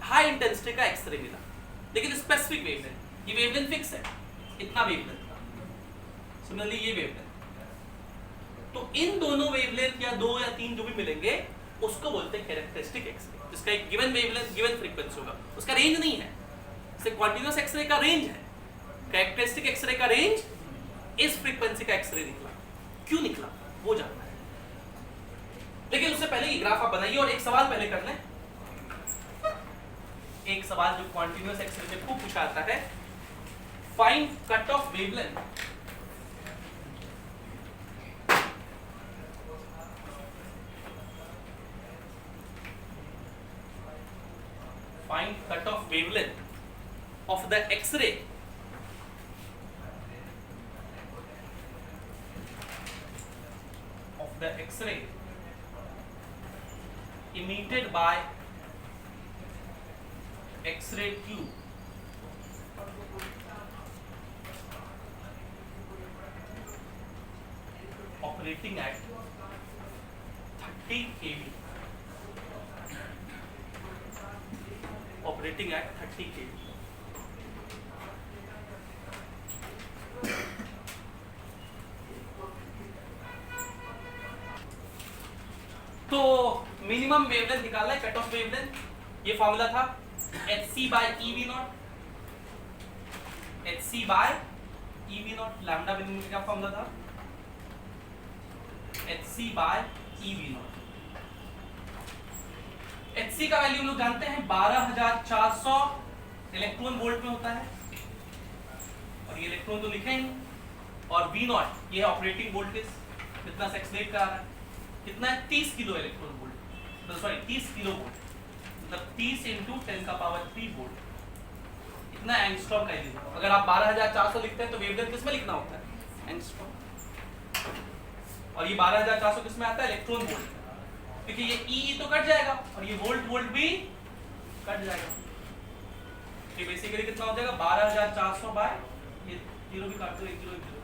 हाई इंटेंसिटी का एक्सरे मिला, लेकिन स्पेसिफिक वेवलेंथ, ये वेवलेंथ फिक्स है, इतना वेवलेंथ का। सिमिलरली ये वेवलेंथ, तो इन दोनों वेवलेंथ या दो या तीन जो भी मिलेंगे उसको बोलते हैं कैरेक्टरिस्टिक एक्सरे, जिसका एक गिवन वेवलेंथ गिवन फ्रीक्वेंसी होगा, उसका रेंज नहीं है। जैसे कॉन्टिन्यूअस एक्सरे का रेंज है, कैरेक्टरिस्टिक एक्सरे का रेंज इस फ्रीक्वेंसी का एक्सरे निकला, क्यों निकला वो जानना है। लेकिन उससे पहले ये ग्राफ आप बनाइए और एक सवाल पहले कर लें। एक सवाल जो कॉन्टिन्यूअस एक्सरे से खूब पूछा जाता है, find cut off wavelength of the X-ray emitted by X-ray tube operating at 30 kV. Operating at 30 kV. तो मिनिमम वेवलेंथ निकालना है, कट ऑफ वेवलेंथ। ये फॉर्मूला था hc by ev not, hc by ev not. Lambda minimum का क्या फॉर्मूला था, hc by ev not. hc का वैल्यू हम लोग जानते हैं 12400 इलेक्ट्रॉन वोल्ट में होता है, और ये इलेक्ट्रॉन तो लिखे ही। और v नॉट ये है ऑपरेटिंग वोल्टेज, कितना से एक्सलेट कर रहा है, कितना है 30 किलो इलेक्ट्रॉन वोल्ट, तो सॉरी 30 किलो वोल्ट, मतलब 30 × 10⁻³ वोल्ट, इतना एंगस्ट्रॉम का यूनिट। अगर आप 12400 लिखते हैं तो वेवलेंथ किस में लिखना होता है, एंगस्ट्रॉम। और ये 12400 किस में आता है, इलेक्ट्रॉन वोल्ट, क्योंकि ये ई तो कट जाएगा और ये वोल्ट वोल्ट भी कट जाएगा। ये बेसिकली कितना हो जाएगा 12400 बाय ये 0 भी काट दो, 1 0 1 0,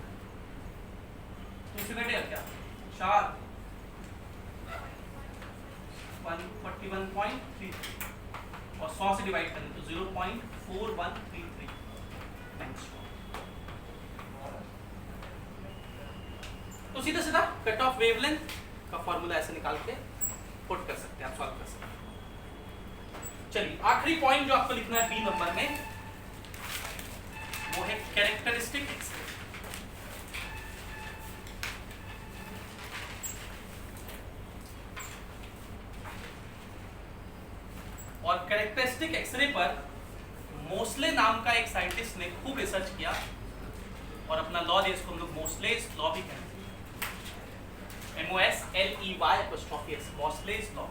तो इससे कटेगा क्या 4 141.33 और 100 से डिवाइड करें तो 0.4133 एंगस्ट्रॉम। तो सीधा सीधा कट ऑफ वेवलेंथ का फॉर्मूला ऐसे निकाल के पुट कर सकते हैं, आप सॉल्व कर सकते हैं। चलिए आखिरी पॉइंट जो आपको लिखना है बी नंबर में, वो है कैरेक्टरिस्टिक एक्सरे। और कैरेक्टरिस्टिक एक्सरे पर मोस्ले नाम का एक साइंटिस्ट ने खूब रिसर्च किया और अपना लॉ दिया, इसको हम लोग मोस्लेस लॉ भी कहते हैं, MOSLEY', मोस्लेस लॉ।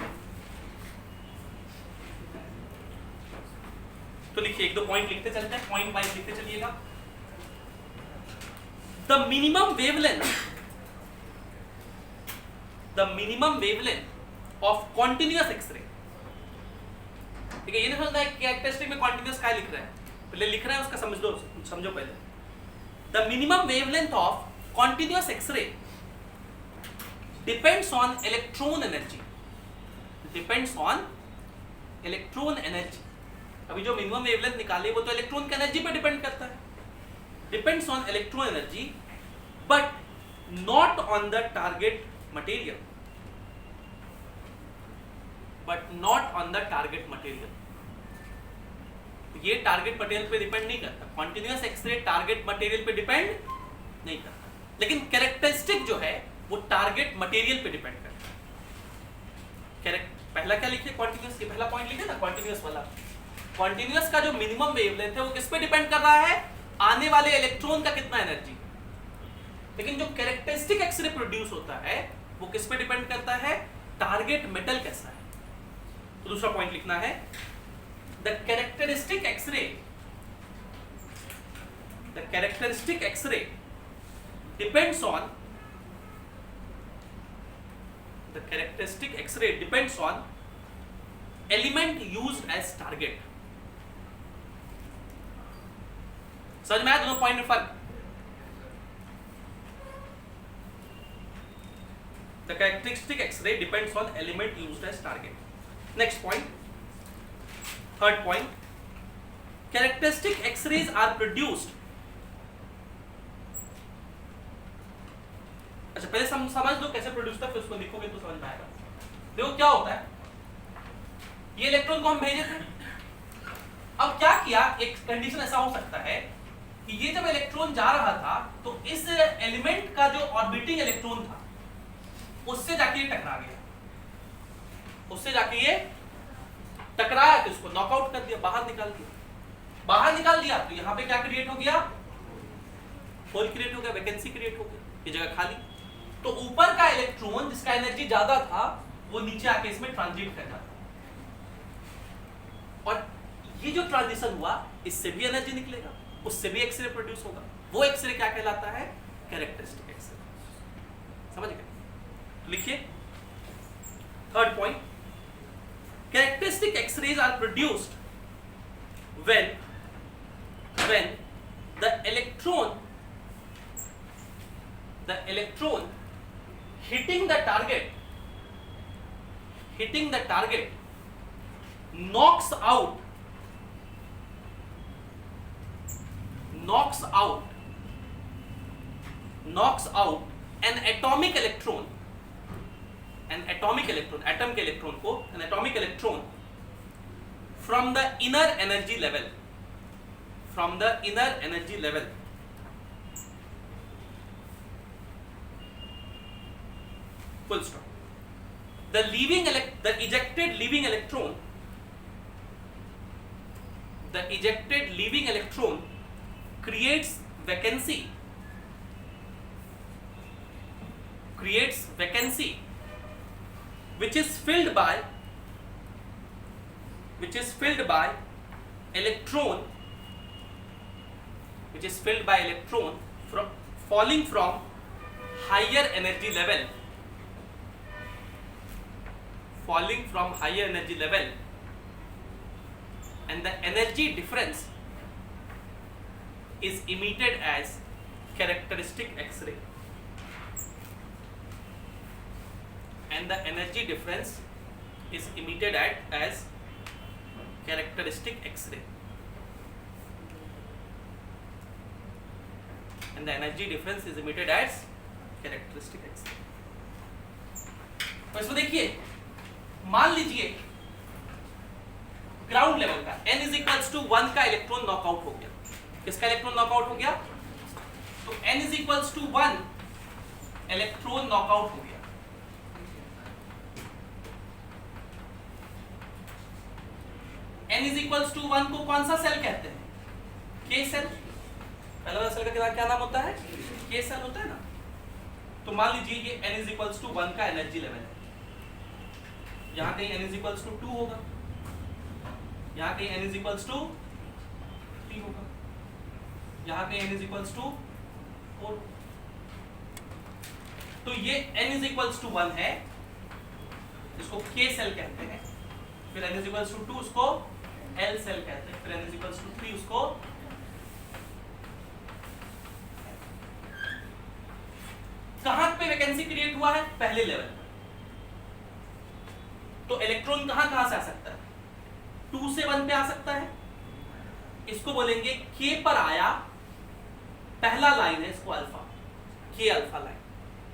तो लिखिए, एक दो पॉइंट लिखते चलते हैं, पॉइंट वाइज लिखते चलिएगा। The minimum wavelength of continuous X-ray. ठीक है, ये नहीं समझना है कैरेक्टरिस्टिक में कॉन्टिन्यूअस क्या लिख रहा है, पहले लिख रहा है उसका समझो पहले। The minimum wavelength of continuous X-ray depends on electron energy, depends on electron energy. अभी जो मिनिमम वेवलेंथ निकाली वो तो इलेक्ट्रॉन की एनर्जी पे डिपेंड करता है, depends on electron energy but not on the target material, but not on the target material. ये टारगेट मटेरियल पे डिपेंड नहीं करता, कॉन्टिन्यूअस एक्सरे टारगेट मटेरियल पे डिपेंड नहीं करता, लेकिन कैरेक्टरिस्टिक जो है वो टारगेट मटेरियल पे डिपेंड करता है। पहला क्या लिखे, कॉन्टिन्यूअस, ये पहला पॉइंट लिखे ना कॉन्टिन्यूअस वाला। कॉन्टिन्यूअस का जो मिनिमम वेवलेंथ है वो किस पे डिपेंड कर रहा है, आने वाले इलेक्ट्रॉन का कितना एनर्जी। लेकिन जो कैरेक्टरिस्टिक एक्सरे प्रोड्यूस होता है वो किस पे डिपेंड करता है, टारगेट मेटल कैसा है। तो दूसरा पॉइंट लिखना है, the characteristic X-ray depends on element used as target. समझ में आया दोनों पॉइंट में फर्क। The characteristic X-ray depends on element used as target. Next point, third point, characteristic X-rays are produced। अच्छा पहले समझ लो कैसे प्रोड्यूस था, फिर उसको लिखोगे तो समझ में आएगा। देखो क्या होता है, ये इलेक्ट्रॉन को हम भेजे थे, अब क्या किया, एक कंडीशन ऐसा हो सकता है कि ये जब इलेक्ट्रॉन जा रहा था तो इस एलिमेंट का जो ऑर्बिटिंग इलेक्ट्रॉन था उससे जाके टकरा गया, उससे जाके ये टकराया तो इसको नॉकआउट कर दिया, बाहर निकाल दिया। बाहर निकाल दिया तो यहाँ पे क्या क्रिएट हो गया, होल क्रिएट हो गया, वैकेंसी क्रिएट हो गई, ये जगह खाली। तो ऊपर का इलेक्ट्रॉन जिसका एनर्जी ज्यादा था वो नीचे आके इसमें ट्रांजिट कर रहा था, और ये जो ट्रांजिशन हुआ इससे भी एनर्जी निकलेगा, उससे भी एक्सरे प्रोड्यूस होगा। वो एक्सरे क्या कहलाता है, कैरेक्टरिस्टिक एक्सरे। समझ गए? लिखिए third point, characteristic X-rays are produced when the electron hitting the target knocks out an atomic electron, atom के इलेक्ट्रॉन को, an atomic electron from the inner energy level, full stop. The ejected leaving electron creates vacancy which is filled by electron falling from higher energy level, and the energy difference is emitted as characteristic X-ray, characteristic X-ray, and the energy difference is emitted as characteristic X-ray. तो इसमें देखिए, मान लीजिए ग्राउंड लेवल का n = 1 का इलेक्ट्रॉन नॉकआउट हो गया। किसका इलेक्ट्रॉन नॉकआउट हो गया? तो n = 1 इलेक्ट्रॉन नॉकआउट हो गया। n = 1 को कौन सा सेल कहते हैं? K shell. पहला वाला सेल का क्या नाम होता है? K सेल होता है ना। तो मान लीजिए ये n = 1 का एनर्जी लेवल है, यहाँ कहीं n = 2 होगा, यहाँ कहीं n = 3 होगा, यहाँ कहीं n = 4। तो ये n = 1 है, इसको K सेल कहते हैं, फिर n = 2 उसको L सेल कहते हैं, फिर n = 3 उसको कहां पे वैकेंसी क्रिएट हुआ है? पहले लेवल पर। तो इलेक्ट्रॉन कहां से आ सकता है? 2 से 1 पे आ सकता है, इसको बोलेंगे K पर आया, पहला लाइन है, इसको अल्फा, K अल्फा लाइन,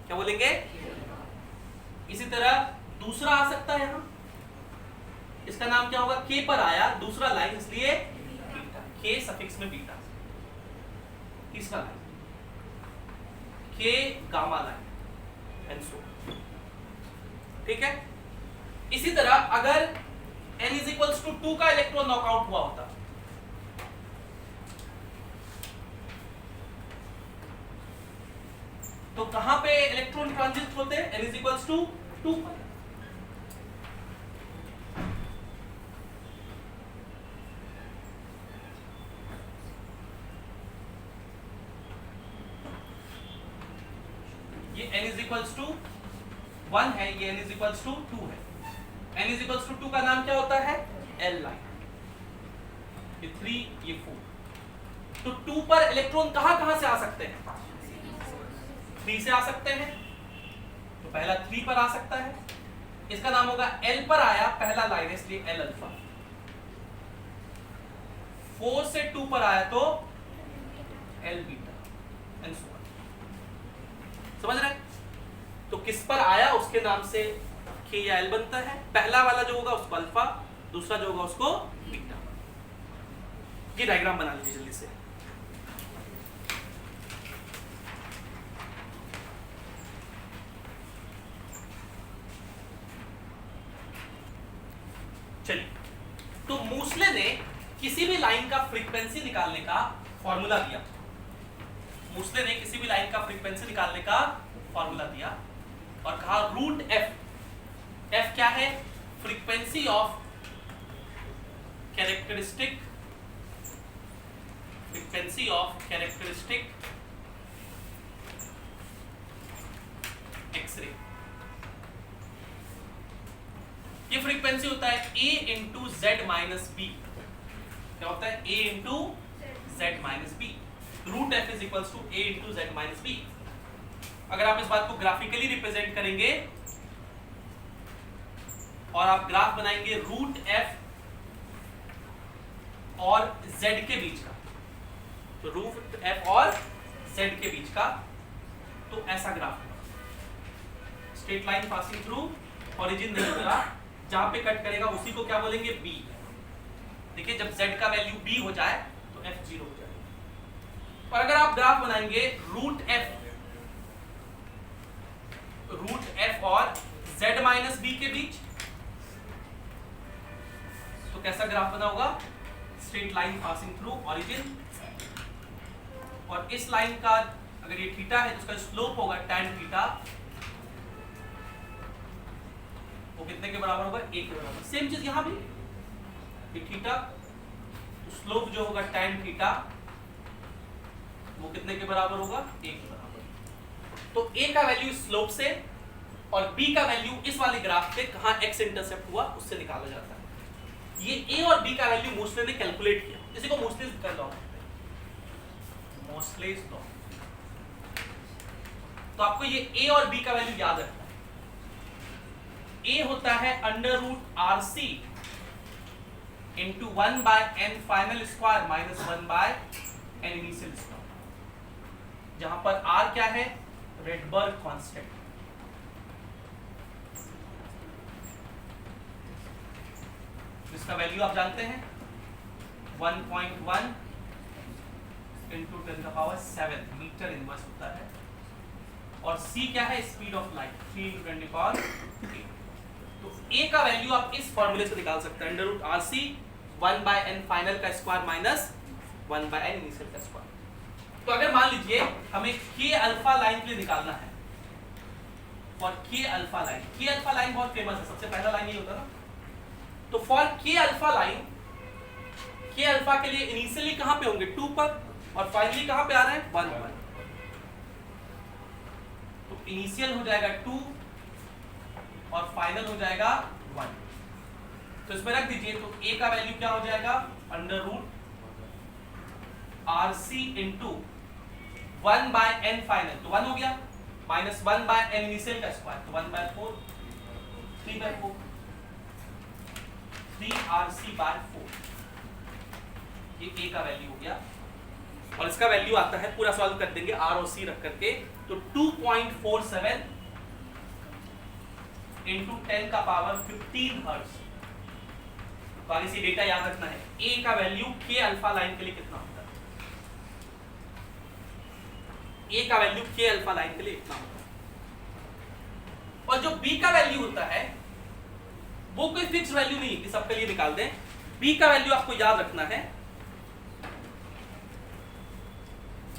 क्या बोलेंगे? इसी तरह दूसरा आ सकता है यहां, इसका नाम क्या होगा? K पर आया दूसरा लाइन, इसलिए बीटा, K सफिक्स में बीटा। तीसरा line K gamma line, and so. ठीक है? इसी तरह अगर n = 2 का इलेक्ट्रॉन नॉकआउट हुआ होता, तो कहां पे इलेक्ट्रॉन ट्रांजिट होते हैं? n = 2 पर। ये n = 1 है, ये n = 2 है। n = 2 का नाम क्या होता है? L line. ये 3, ये 4। तो 2 पर इलेक्ट्रॉन कहां से आ सकते हैं? 3 से आ सकते हैं, तो पहला 3 पर आ सकता है, इसका नाम होगा L पर आया, पहला लाइन है, इसलिए L अल्फा। 4 से 2 पर आया तो L beta, and so on. समझ रहे? तो किस पर आया उसके नाम से K या L बनता है। पहला वाला जो होगा उसको अल्फा, दूसरा जो होगा उसको बीटा। ये डायग्राम बना लीजिए जल्दी से। चलिए, तो मूसले ने किसी भी लाइन का फ्रीक्वेंसी निकालने का फॉर्मूला दिया। मूसले ने किसी भी लाइन का फ्रीक्वेंसी निकालने का फॉर्मूला दिया और कहा रूट एफ। एफ क्या है? Frequency of characteristic, frequency of characteristic X-ray. ये फ्रीक्वेंसी होता है a into Z minus B. क्या होता है? a into Z minus B. Root F is equals to a into Z minus B. अगर आप इस बात को ग्राफिकली रिप्रेजेंट करेंगे और आप ग्राफ बनाएंगे रूट एफ और z के बीच का, तो रूट एफ और z के बीच का, तो ऐसा ग्राफ होगा। Straight line passing through origin नहीं होगा, जहां पे कट करेगा उसी को क्या बोलेंगे? b। देखिए जब z का वैल्यू b हो जाए तो f 0 हो जाएगा। और अगर आप ग्राफ बनाएंगे रूट f और z माइनस b के बीच, तो कैसा ग्राफ बना होगा? Straight line passing through origin. और इस लाइन का अगर ये थीटा है तो उसका स्लोप होगा tan थीटा, वो कितने के बराबर होगा? 1 के बराबर। सेम चीज यहां भी, ये थीटा, तो स्लोप जो होगा tan थीटा, वो कितने के बराबर होगा? 1 के बराबर। तो a का वैल्यू स्लोप से और b का वैल्यू इस वाले ग्राफ पे कहां x इंटरसेप्ट हुआ उससे निकाला जाता है। ये a और b का वैल्यू मोस्ले ने कैलकुलेट किया। इसी को मोस्लेस लॉ कहते हैं, मोस्लेस लॉ। तो आपको ये a और b का वैल्यू याद रखना है। a होता है under root R C into 1 by n final square minus 1 by n initial square, जहां पर r क्या है? Rydberg constant. इसका वैल्यू आप जानते हैं 1.1 इंटू 10⁷ मीटर इनवर्स होता है। और c क्या है? Speed of light 3 into 10⁸। तो a का वैल्यू आप इस फॉर्मूले से निकाल सकते हैं, under root R C 1 by n final का square minus 1 by n initial का स्क्वायर। तो अगर मान लीजिए हमें k अल्फा लाइन के लिए निकालना है, for k alpha line, k alpha line बहुत फेमस है, सबसे पहला लाइन ये होता है ना। तो for k alpha line, k alpha के लिए इनिशियली कहां पे होंगे? 2 पर, और फाइनली कहां पे आ रहे हैं? 1 पर। तो इनिशियल हो जाएगा 2 और फाइनल हो जाएगा 1। तो इसमें रख दीजिए, तो a का वैल्यू क्या हो जाएगा? Under root R C into 1 by n final, तो 1 हो गया, माइनस 1 बाय n इनिशियल का स्क्वायर, तो 1 by 4, 3 by 4, 3 R C by 4। ये a का वैल्यू हो गया। और इसका वैल्यू आता है, पूरा सॉल्व कर देंगे r और c रख करके, तो 2.47 इंटू 10 का पावर 15 हर्ट्ज। तो आगे से डेटा याद रखना है, a का वैल्यू k अल्फा लाइन के लिए कितना होता है? a का वैल्यू k अल्फा लाइन के लिए इतना होता है। और जो b का वैल्यू होता है वो कोई फिक्स वैल्यू नहीं कि सबके लिए निकाल दें। b का वैल्यू आपको याद रखना है,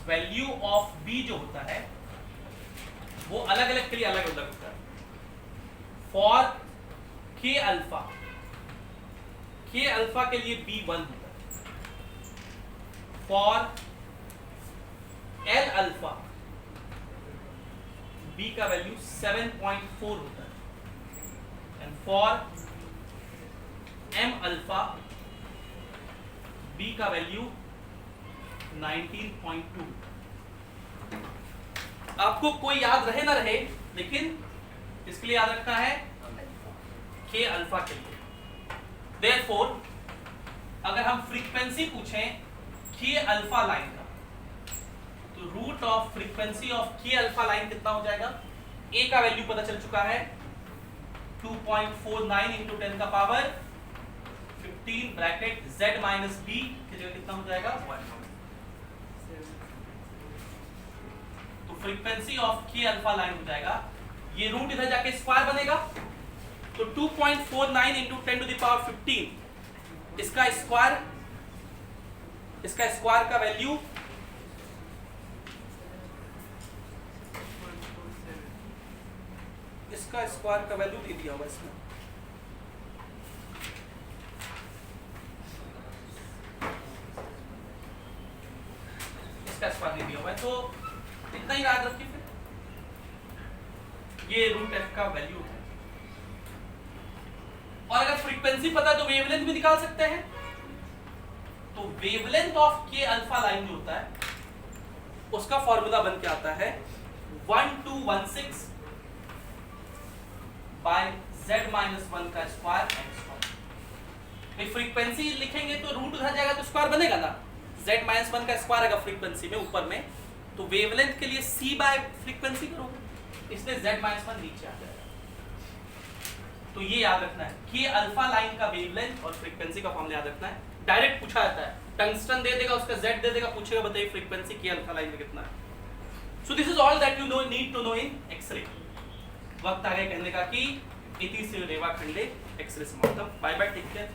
वैल्यू ऑफ b जो होता है वो अलग अलग के लिए अलग अलग होता है। फॉर k अल्फा के लिए b 1 होता है। फॉर l अल्फा b का वैल्यू 7.4 होता है। And for m alpha b का वैल्यू 19.2। आपको कोई याद रहे ना रहे, लेकिन इसके लिए याद रखना है k अल्फा के लिए। Therefore, अगर हम फ्रीक्वेंसी पूछें k अल्फा लाइन का, तो root of frequency of k alpha line कितना हो जाएगा? a का वैल्यू पता चल चुका है 2.49 इंटू 10 का power 15 bracket z minus b की जगह कितना हो जाएगा? 1। तो frequency of k alpha line हो जाएगा, ये रूट इधर जाके स्क्वायर बनेगा, तो 2.49 इंटू 10 टू द पावर 15 इसका स्क्वायर का वैल्यू दे दिया होगा इसमें। इसका स्क्वायर दे दिया हुआ है, तो इतना ही याद रखिए। फिर ये रूट एफ का वैल्यू है। और अगर फ्रीक्वेंसी पता है तो वेवलेंथ भी निकाल सकते हैं। तो वेवलेंथ ऑफ के अल्फा लाइन जो होता है उसका फॉर्मूला बन के आता है 1216 बाय z माइनस 1 का स्क्वायर एक्स स्क्वायर। फ्रीक्वेंसी लिखेंगे तो रूट उधर जाएगा तो स्क्वायर बनेगा ना, z माइनस 1 का स्क्वायर आएगा फ्रीक्वेंसी में ऊपर में, तो वेवलेंथ के लिए c बाय फ्रीक्वेंसी करोगे, इसलिए z माइनस 1 नीचे आ जाएगा। तो ये याद रखना है कि अल्फा लाइन का वेवलेंथ और फ्रीक्वेंसी का फॉर्मूला याद रखना है। डायरेक्ट पूछा जाता है, टंगस्टन दे देगा, उसका z दे देगा, पूछेगा बताइए फ्रीक्वेंसी की अल्फा लाइन में कितना है। So this is all that you know need to know in X ray. वक्त आ गया कहने का कि इति श्री रेवाखंडे एक्सरे समाप्तम। Bye bye, take care.